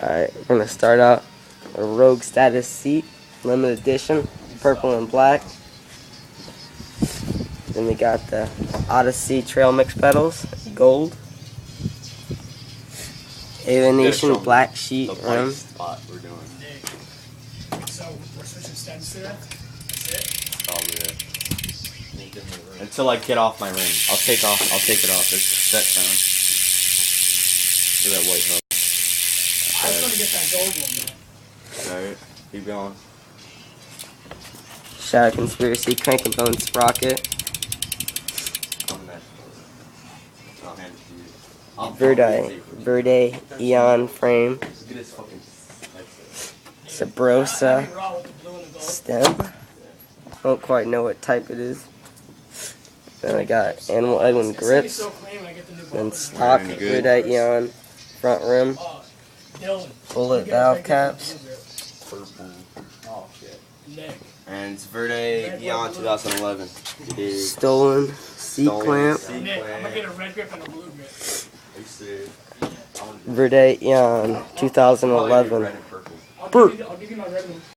Alright, we're going to start out a Rogue Status seat, limited edition, purple and black. Then we got the Odyssey Trail Mix pedals, gold. Alienation black sheet rim. We're doing. So we're switching stems to that? That's it? Probably it. Until I get off my ring. I'll take it off. It's a set sound. Look at that white hook. I just want to get that gold one, man. Alright, keep going. Shadow Conspiracy crank and bone sprocket. Verde Eon frame. Sabrosa stem. Don't quite know what type it is. Then I got Animal Edwin grips. Then stock Verde Eon front rim. Bullet valve caps. And it's Verde Eon 2011. Stolen C-clamp. I'm gonna get a red grip and a blue grip. Verde Eon 2011. I'll give you my red one.